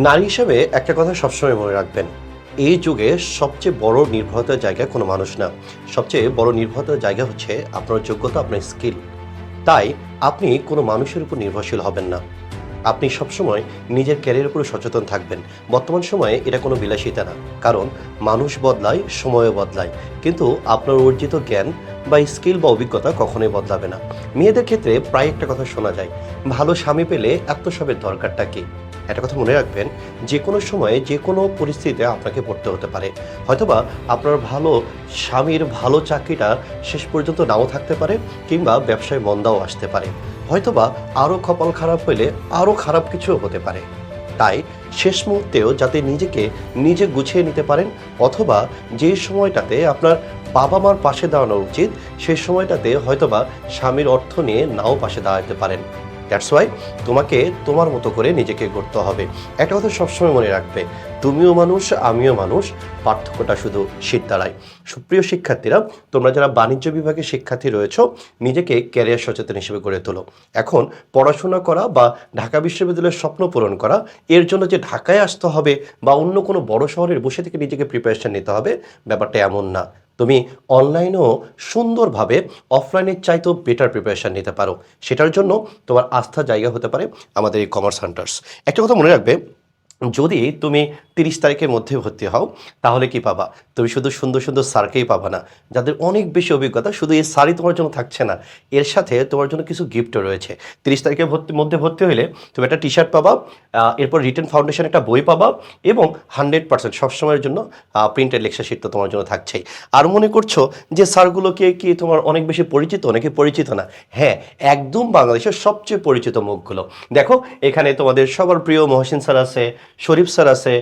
নারী হিসেবে একটা কথা সবসময় মনে রাখবেন, এই যুগে সবচেয়ে বড় নির্ভরতার জায়গা কোনো মানুষ না। সবচেয়ে বড় নির্ভরতার জায়গা হচ্ছে আপনার যোগ্যতা, আপনার স্কিল। তাই আপনি কোনো মানুষের উপর নির্ভরশীল হবেন না। আপনি সবসময় নিজের ক্যারিয়ারের উপর সচেতন থাকবেন। বর্তমান সময়ে এটা কোনো বিলাসিতা না, কারণ মানুষ বদলায়, সময়ও বদলায়, কিন্তু আপনার অর্জিত জ্ঞান বা স্কিল বা অভিজ্ঞতা কখনোই বদলাবে না। মেয়েদের ক্ষেত্রে প্রায় একটা কথা শোনা যায়, ভালো স্বামী পেলে আত্মসাবের দরকারটা কি। একটা কথা মনে রাখবেন, যে কোনো সময়ে যে কোনো পরিস্থিতিতে আপনাকে পড়তে হতে পারে। হয়তোবা আপনার ভালো স্বামীর ভালো চাকরিটা শেষ পর্যন্ত নাও থাকতে পারে, কিংবা ব্যবসায় মন্দাও আসতে পারে। হয়তোবা আরও কপাল খারাপ হইলে আরও খারাপ কিছুও হতে পারে। তাই শেষ মুহূর্তেও যাতে নিজেকে নিজে গুছিয়ে নিতে পারেন, অথবা যে সময়টাতে আপনার বাবা মার পাশে দাঁড়ানো উচিত, সেই সময়টাতে হয়তোবা স্বামীর অর্থ নিয়ে নাও পাশে দাঁড়াতে পারেন। দ্যাটস ওয়াই তোমাকে তোমার মতো করে নিজেকে গড়তে হবে। একটা কথা সবসময় মনে রাখবে, তুমিও মানুষ, আমিও মানুষ, পার্থক্যটা শুধু শীত দ্বারাই। সুপ্রিয় শিক্ষার্থীরা, তোমরা যারা বাণিজ্য বিভাগের শিক্ষার্থী রয়েছ, নিজেকে ক্যারিয়ার সচেতন হিসেবে গড়ে তোলো। এখন পড়াশোনা করা বা ঢাকা বিশ্ববিদ্যালয়ের স্বপ্ন পূরণ করা, এর জন্য যে ঢাকায় আসতে হবে বা অন্য কোনো বড় শহরের বসে থেকে নিজেকে প্রিপারেশন নিতে হবে, ব্যাপারটা এমন না। তুমি অনলাইনেও সুন্দরভাবে অফলাইনের চাইতেও বেটার প্রিপারেশান নিতে পারো। সেটার জন্য তোমার আস্থার জায়গা হতে পারে আমাদের এই কমার্স সেন্টার্স। একটা কথা মনে রাখবে, যদি তুমি 30 তারিখের মধ্যে ভর্তি হও, তাহলে কি পাবা? তুমি শুধু সুন্দর সুন্দর স্যারকেই পাবা না, যাদের অনেক বেশি অভিজ্ঞতা। শুধু এই স্যারই তোমার জন্য থাকছে না, এর সাথে তোমার জন্য কিছু গিফটও রয়েছে। 30 তারিখের মধ্যে ভর্তি হলে তুমি একটা টি শার্ট পাবা, এরপর রিটেন ফাউন্ডেশন একটা বই পাবা, এবং 100% সবসময়ের জন্য প্রিন্টেড লেকচার শিট তো তোমার জন্য থাকছেই। আর মনে করছো যে স্যারগুলোকে কি তোমার অনেক বেশি পরিচিত, নাকি পরিচিত না? হ্যাঁ, একদম বাংলাদেশের সবচেয়ে পরিচিত মুখগুলো। দেখো, এখানে তোমাদের সবার প্রিয় মহসিন স্যার আছে, শরীফ স্যার আছে,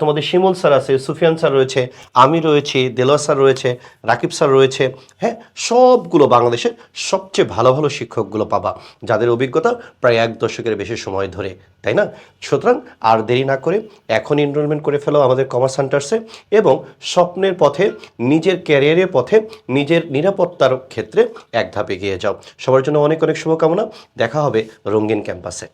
তোমাদের শিমুল স্যার আছে, সুফিয়ান স্যার রয়েছে, আমি রয়েছি, দেলোয়ার স্যার রয়েছে, রাকিব স্যার রয়েছে। হ্যাঁ, সবগুলো বাংলাদেশের সবচেয়ে ভালো ভালো শিক্ষকগুলো পাবা, যাদের অভিজ্ঞতা প্রায় 1 দশকের বেশি সময় ধরে, তাই না? সুতরাং আর দেরি না করে এখন এনরোলমেন্ট করে ফেলো আমাদের কমার্স সেন্টার্সে, এবং স্বপ্নের পথে, নিজের ক্যারিয়ারের পথে, নিজের নিরাপত্তার ক্ষেত্রে এক ধাপ এগিয়ে যাও। সবার জন্য অনেক অনেক শুভকামনা। দেখা হবে রঙিন ক্যাম্পাসে।